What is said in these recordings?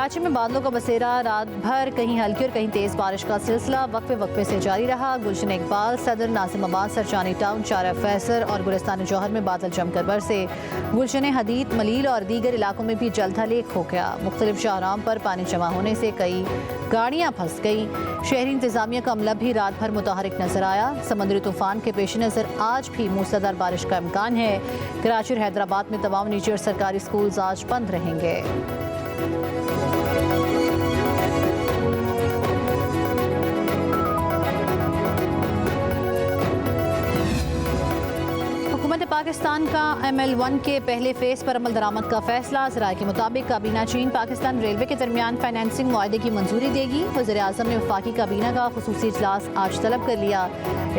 कराची में बादलों का बसेरा, रात भर कहीं हल्की और कहीं तेज बारिश का सिलसिला वक्फे वक्फे से जारी रहा। गुलशन इकबाल, सदर, नाजिमाबाद, सरचानी टाउन, चारा फैसल और गुलिस्तान जौहर में बादल जमकर बरसे। गुलशन हदीद, मलील और दीगर इलाकों में भी जलथलेक हो गया। मुख्तलिफ शाहराहों पर पानी जमा होने से कई गाड़ियाँ फंस गई। शहरी इंतजामिया का अमला भी रात भर मुतहरिक नजर आया। समुद्री तूफान के पेश नज़र आज भी मूसलाधार बारिश का इम्कान है। कराची और हैदराबाद में तमाम निजी और सरकारी स्कूल आज बंद रहेंगे। हुकूमत पाकिस्तान का ML1 के पहले फेज पर अमल दरामद का फैसला। ज़राए के मुताबिक काबीना चीन पाकिस्तान रेलवे के दरमियान फाइनेंसिंग मुआहदे की मंजूरी देगी। वज़ीर आज़म ने वफाकी काबीना का खुसूसी इजलास आज तलब कर लिया।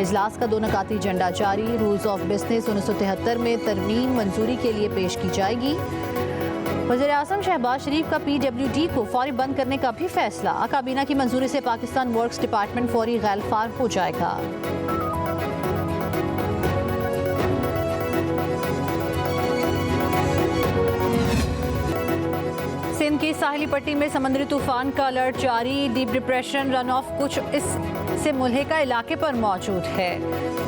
इजलास का 2 नकाती एजेंडा जारी। रूल्स ऑफ बिजनेस 1973 में तरमीम मंजूरी के लिए पेश की जाएगी। वज़ीर आज़म शहबाज शरीफ का PWD को फौरी बंद करने का भी फैसला। काबीना की मंजूरी से पाकिस्तान वर्क्स डिपार्टमेंट फौरी गैरफार हो जाएगा। सिंध की साहिली पट्टी में समुद्री तूफान का अलर्ट जारी। डीप डिप्रेशन रन ऑफ कुछ इससे मुल्हिका इलाके पर मौजूद है।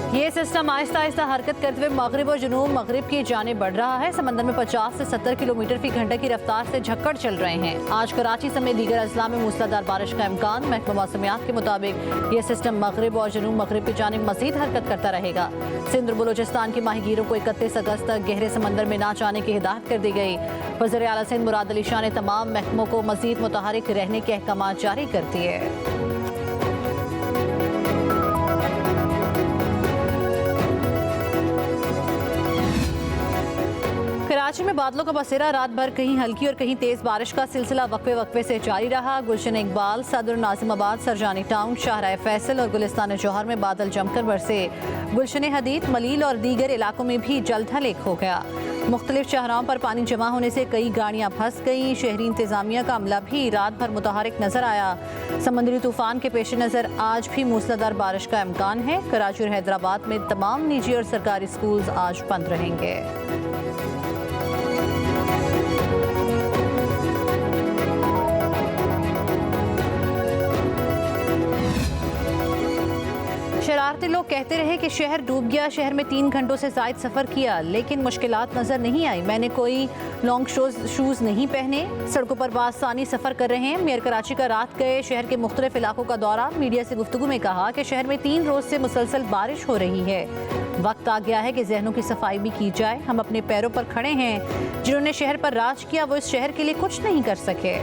ये सिस्टम आहिस्ता आहिस्ता हरकत करते हुए मगरिब और जुनूब मगरिब की जानिब बढ़ रहा है। समंदर में 50 से 70 किलोमीटर फी घंटे की रफ्तार से झक्कड़ चल रहे हैं। आज कराची समेत दीगर अजला में मूसलाधार बारिश का इम्कान। महकमा मौसमियात के मुताबिक ये सिस्टम मगरिब और जुनूब मगरिब की जानिब मजीद हरकत करता रहेगा। सिंध और बलोचिस्तान के माहीगीरों को 31 अगस्त तक गहरे समंदर में ना जाने की हिदायत कर दी गई। वज़ीर आला सिंध मुराद अली शाह ने तमाम महकमों को मजीद मुतहरिक रहने के अहकाम जारी कर दिए। कराची में बादलों का बसेरा, रात भर कहीं हल्की और कहीं तेज बारिश का सिलसिला वक्फे वक्फे से जारी रहा। गुलशन इकबाल, सदर, नाजिमाबाद, सरजानी टाउन, चारा फैसल और गुलिस्तान जौहर में बादल जमकर बरसे। गुलशन हदीद, मलील और दीगर इलाकों में भी जलथलेक हो गया। मुख्तलिफ शाहराहों पर पानी जमा होने से कई गाड़ियाँ फंस गईं। शहरी इंतजामिया का अमला भी रात भर मुतहरिक नजर आया। समुद्री तूफान के पेश नज़र आज भी मूसलाधार बारिश का इम्कान है। कराची और हैदराबाद में तमाम निजी और सरकारी स्कूल आज बंद रहेंगे। शरारती लोग कहते रहे कि शहर डूब गया। शहर में 3 घंटों से ज़ायद सफ़र किया लेकिन मुश्किलात नज़र नहीं आई। मैंने कोई लॉन्ग शूज़ नहीं पहने। सड़कों पर बासानी सफ़र कर रहे हैं। मेयर कराची का रात गए शहर के मुख्तलिफ इलाकों का दौरा। मीडिया से गुफ्तगू में कहा कि शहर में 3 रोज़ से मुसलसल बारिश हो रही है। वक्त आ गया है कि जहनों की सफाई भी की जाए। हम अपने पैरों पर खड़े हैं। जिन्होंने शहर पर राज किया वो इस शहर के लिए कुछ नहीं कर सके।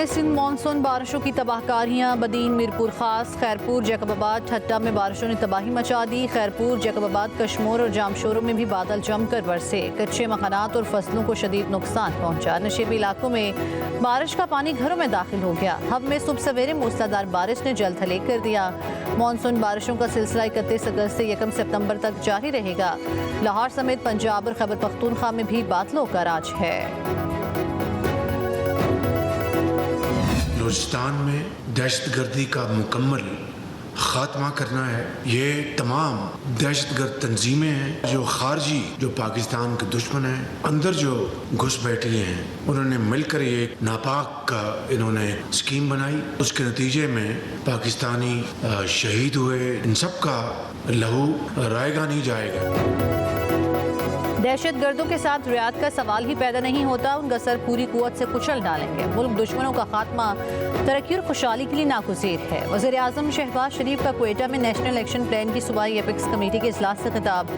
सिंध मानसून बारिशों की तबाहकारियां। बदीन, मीरपुर खास, खैरपुर, जैकबाबाद, ठट्टा में बारिशों ने तबाही मचा दी। खैरपुर, जैकबाबाद, कश्मोर और जामशोरों में भी बादल जमकर बरसे। कच्चे मकानात और फसलों को शदीद नुकसान पहुंचा। नशेबी इलाकों में बारिश का पानी घरों में दाखिल हो गया। हब में सुबह सवेरे मूसलाधार बारिश ने जलथलेक कर दिया। मानसून बारिशों का सिलसिला 31 अगस्त से 1 सितंबर तक जारी रहेगा। लाहौर समेत पंजाब और खैबर पख्तूनख्वा में भी बादलों का राज है। बलूचिस्तान में दहशतगर्दी का मुकम्मल खात्मा करना है। ये तमाम दहशतगर्द तंजीमें हैं जो खारजी, जो पाकिस्तान के दुश्मन हैं, अंदर जो घुस बैठी हैं, उन्होंने मिलकर ये नापाक का इन्होंने स्कीम बनाई। उसके नतीजे में पाकिस्तानी शहीद हुए। इन सब का लहू रायगा नहीं जाएगा। दहशत गर्दों के साथ रियात का सवाल ही पैदा नहीं होता। उनका सर पूरी कुव्वत से कुचल डालेंगे। मुल्क दुश्मनों का खात्मा तरक्की और खुशहाली के लिए नागुज़ीर है। वज़ीर आज़म शहबाज शरीफ का क्वेटा में नेशनल एक्शन प्लान की सूबाई एपिक्स कमेटी के इजलास से खिताब।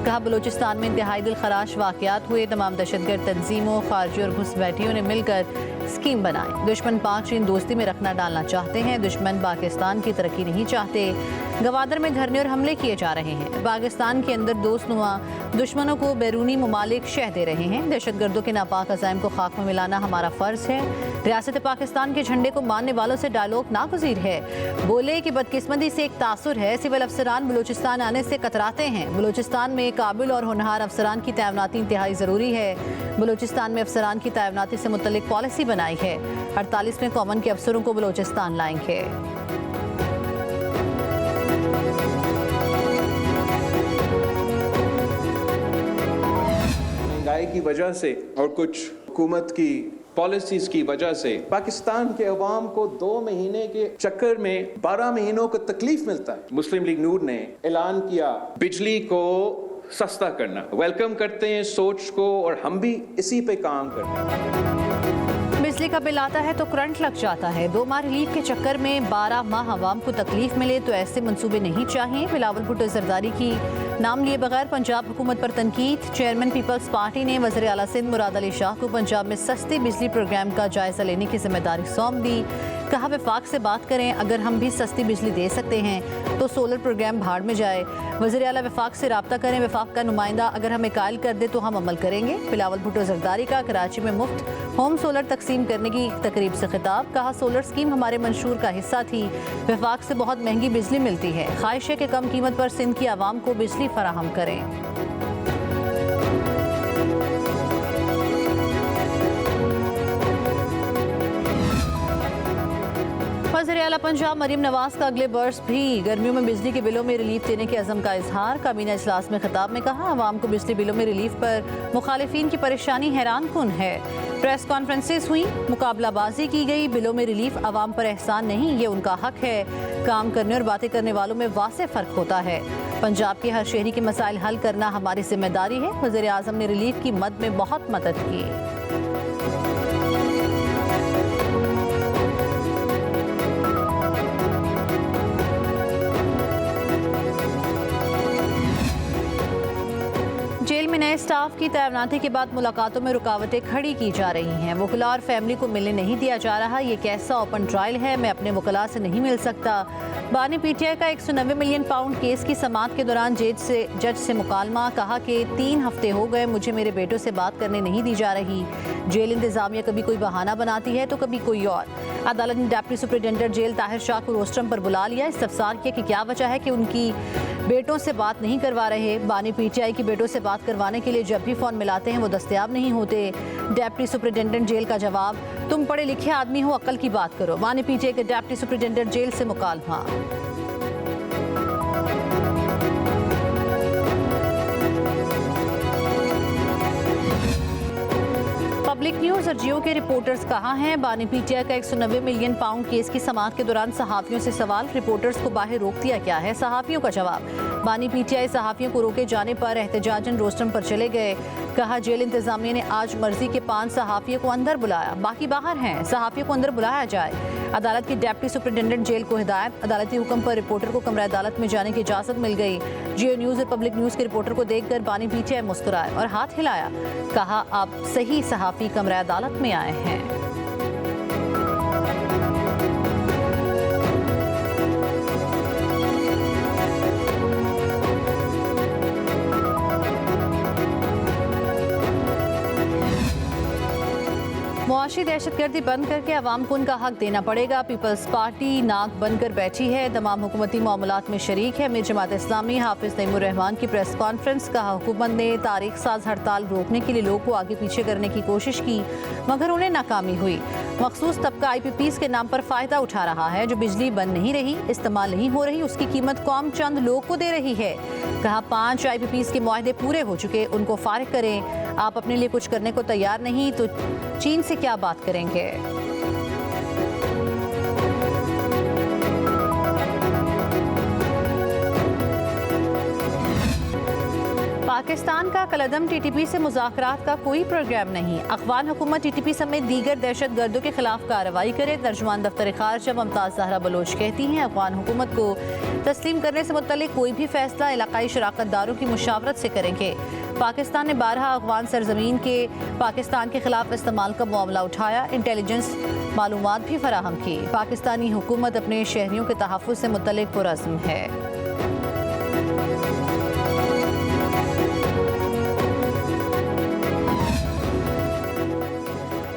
कहा, बलूचिस्तान में इंतहाई दिलखराश वाक़यात हुए। तमाम दहशतगर्द तंजीमों, खारजी और घुसपैठियों ने मिलकर स्कीम बनाई। दुश्मन पाक चीन दोस्ती में रखना डालना चाहते हैं। दुश्मन पाकिस्तान की तरक्की नहीं चाहते। गवादर में धरने और हमले किए जा रहे हैं। पाकिस्तान के अंदर दोस्तनुमा दुश्मनों को बैरूनी ममालिक शह दे रहे हैं। दहशतगर्दों के नापाक अज़ाइम को खाक में मिलाना हमारा फ़र्ज है। रियासत पाकिस्तान के झंडे को मानने वालों से डायलॉग नागुज़ीर है। बोले कि बदकिस्मती से एक तासुर है, सिविल अफसरान बलूचिस्तान आने से कतराते हैं। बलूचिस्तान में काबिल और होनहार अफसरान की तैनाती इंतहाई ज़रूरी है। बलूचिस्तान में अफसरान की तैनाती से मुतल्लिक पॉलिसी बनाई है। 48वें कॉमन के अफसरों को बलूचिस्तान लाएंगे। महंगाई की वजह से और कुछ हुकूमत की पॉलिसीज की वजह से पाकिस्तान के अवाम को 2 महीने के चक्कर में 12 महीनों को तकलीफ मिलता है। मुस्लिम लीग नून ने ऐलान किया बिजली को सस्ता करना। वेलकम करते हैं सोच को और हम भी इसी पे काम करते हैं। बिजली का बिल आता है तो करंट लग जाता है। 2 माह रिलीफ के चक्कर में 12 माह आवाम को तकलीफ मिले तो ऐसे मंसूबे नहीं चाहिए। बिलावल भुट्टो जरदारी की नाम लिए बगैर पंजाब हुकूमत पर तनकीद। चेयरमैन पीपल्स पार्टी ने वज़ीर आला सिंध मुराद अली शाह को पंजाब में सस्ती बिजली प्रोग्राम का जायजा लेने की जिम्मेदारी सौंप दी। कहा वफाक से बात करें, अगर हम भी सस्ती बिजली दे सकते हैं तो सोलर प्रोग्राम भाड़ में जाए। वज़ीर आला वफाक से रब्ता करें, वफाक का नुमाइंदा अगर हमें कायल कर दे तो हम अमल करेंगे। बिलावल भुट्टो जरदारी का कराची में मुफ्त होम सोलर तकसीम करने की तकरीब से खिताब। कहा सोलर स्कीम हमारे मंशूर का हिस्सा थी। वफाक से बहुत महंगी बिजली मिलती है। ख्वाहिश है कि कम कीमत पर सिंध की आवाम को बिजली फराहम करें। वज़ीर आला पंजाब मरीम नवाज का अगले वर्ष भी गर्मियों में बिजली के बिलों में रिलीफ देने के अज़म का इजहार। काबीना इजलास में खिताब में कहा आवाम को बिजली बिलों में रिलीफ पर मुखालिफिन की परेशानी हैरान कुन है। प्रेस कॉन्फ्रेंसेस हुई, मुकाबलाबाजी की गई। बिलों में रिलीफ आवाम पर एहसान नहीं, ये उनका हक है। काम करने और बातें करने वालों में वासे फ़र्क होता है। पंजाब के हर शहरी के मसाइल हल करना हमारी जिम्मेदारी है। वज़ीर आज़म ने रिलीफ की मद में बहुत मदद की। जेल में नए स्टाफ की तैनाती के बाद मुलाकातों में रुकावटें खड़ी की जा रही हैं। वकला और फैमिली को मिलने नहीं दिया जा रहा। ये कैसा ओपन ट्रायल है, मैं अपने वकला से नहीं मिल सकता। बानी पीटीआई का 190 मिलियन पाउंड केस की समाअत के दौरान जज से मुकालमा। कहा कि 3 हफ्ते हो गए मुझे मेरे बेटों से बात करने नहीं दी जा रही। जेल इंतजामिया कभी कोई बहाना बनाती है तो कभी कोई और। अदालत ने deputy superintendent jail Tahir Shah को रोस्टरम पर बुला लिया। इस्तफसार किया कि क्या वजह है कि उनकी बेटों से बात नहीं करवा रहे। बानी पीटीआई की बेटों से बात करवाने के लिए जब भी फ़ोन मिलाते हैं वो दस्तयाब नहीं होते। डिप्टी सुपरिटेंडेंट जेल का जवाब, तुम पढ़े लिखे आदमी हो, अक्ल की बात करो। बानी पीटीआई के डिप्टी सुपरिटेंडेंट जेल से मुकालमा। पब्लिक न्यूज़ और जियो के रिपोर्टर्स कहाँ हैं? बानी पीटीआई का 190 मिलियन पाउंड केस की समाअत के दौरान सहाफ़ियों से सवाल, रिपोर्टर्स को बाहर रोक दिया क्या है? सहाफ़ियों का जवाब, बानी पीटीआई सहाफ़ियों को रोके जाने पर एहतजाजन रोस्टरम पर चले गए। कहा जेल इंतजामिया ने आज मर्जी के 5 सहाफ़ियों को अंदर बुलाया, बाकी बाहर हैं। सहाफ़ियों को अंदर बुलाया जाए। अदालत की डिप्टी सुपरिटेंडेंट जेल को हिदायत। अदालती हुक्म पर रिपोर्टर को कमरा अदालत में जाने की इजाज़त मिल गई। जियो न्यूज़ और पब्लिक न्यूज़ के रिपोर्टर को देखकर बानी पीटीआई मुस्कुराए और हाथ हिलाया। कहा आप सही सहाफ़ी कमरा अदालत में आए हैं। मुआशी दहशतगर्दी बंद करके अवाम को उनका हक देना पड़ेगा। पीपल्स पार्टी नाक बनकर बैठी है, तमाम हुकूमती मामलात में शरीक है। मीर जमात इस्लामी हाफिज नईमुर रहमान की प्रेस कॉन्फ्रेंस। कहा हुकूमत ने तारीख साज हड़ताल रोकने के लिए लोगों को आगे पीछे करने की कोशिश की मगर उन्हें नाकामी हुई। मखसूस तबका IPPs के नाम पर फ़ायदा उठा रहा है। जो बिजली बन नहीं रही, इस्तेमाल नहीं हो रही, उसकी कीमत कौम चंद लोग को दे रही है। कहा 5 IPPs के मुआहदे पूरे हो चुके, उनको फारिग करें। आप अपने लिए कुछ करने को तैयार नहीं तो चीन से क्या बात करेंगे? पाकिस्तान का कलदम TTP से मुज़ाकरात का कोई प्रोग्राम नहीं। अफ़गान हुकूमत TTP समेत दीगर दहशत गर्दों के खिलाफ कार्रवाई करे। तर्जुमान दफ्तर खारजा मुमताज़ ज़हरा बलोच कहती हैं अफ़गान हुकूमत को तस्लीम करने से मुतल्लिक कोई भी फैसला इलाकाई शराकतदारों की मुशावरत से करेंगे। पाकिस्तान ने 12 अफगान सरजमीन के पाकिस्तान के खिलाफ इस्तेमाल का मामला उठाया। इंटेलिजेंस मालूमात भी फराहम की। पाकिस्तानी हुकूमत अपने शहरियों के तहफ़्फ़ुज़ से मुतल्लिक़ पुरअज़्म है।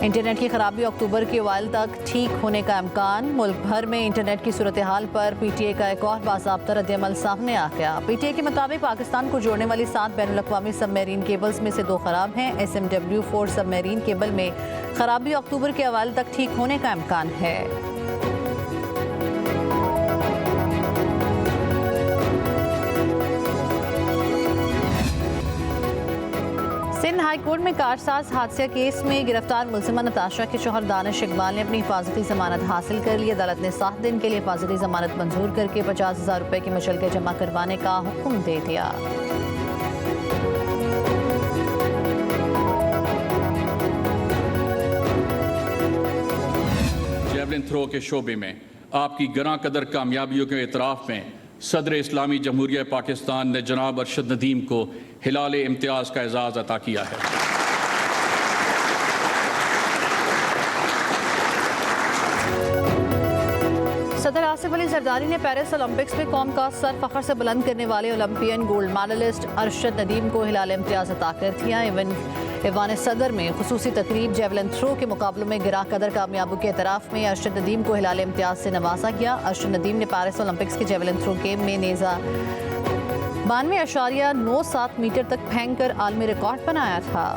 इंटरनेट की खराबी अक्टूबर के अवाइल तक ठीक होने का इम्कान। मुल्क भर में इंटरनेट की सूरत हाल पर PTI का एक और बाज़ाब्ता रद्द-ए-अमल सामने आ गया। PTI के मुताबिक पाकिस्तान को जोड़ने वाली 7 बैनुल-अक़वामी सबमरीन केबल्स में से 2 ख़राब हैं। SMW4 सबमरीन केबल में खराबी अक्टूबर के अवाइल तक ठीक होने का इम्कान है। सिंध हाई कोर्ट में कारसाज हादसे केस में गिरफ्तार मुलजिमा नताशा के शौहर दानिश इकबाल ने अपनी हिफाजती जमानत हासिल कर ली। अदालत ने 7 दिन के लिए हिफाजती जमानत मंजूर करके 50,000 रुपए की मुचलके जमा करवाने का हुक्म दे दिया। जेवलिन थ्रो के शोबे में आपकी गरां कदर कामयाबियों के एतराफ़ में सदर इस्लामी जमहूरिया पाकिस्तान ने जनाब अरशद नदीम को हिलाल इम्तियाज़ का एजाज़ अता किया है। सदर आसिफ अली जरदारी ने पेरिस ओलंपिक्स में कौम का सर फख्र से बुलंद करने वाले Olympian gold medalist Arshad Nadeem को हिलाल इम्तियाज़ अता कर दिया। ईवान सदर में खुसूसी तकरीब जेवलिन थ्रो के मुकाबलों में गिरा कदर कामयाबी के एतराफ़ में अरशद नदीम को हिलाल इम्तियाज़ से नवाजा गया। अरशद नदीम ने पेरिस ओलंपिक्स के जेवलिन थ्रो गेम में नेज़ा 92.97 मीटर तक फेंक कर आलमी रिकॉर्ड बनाया था।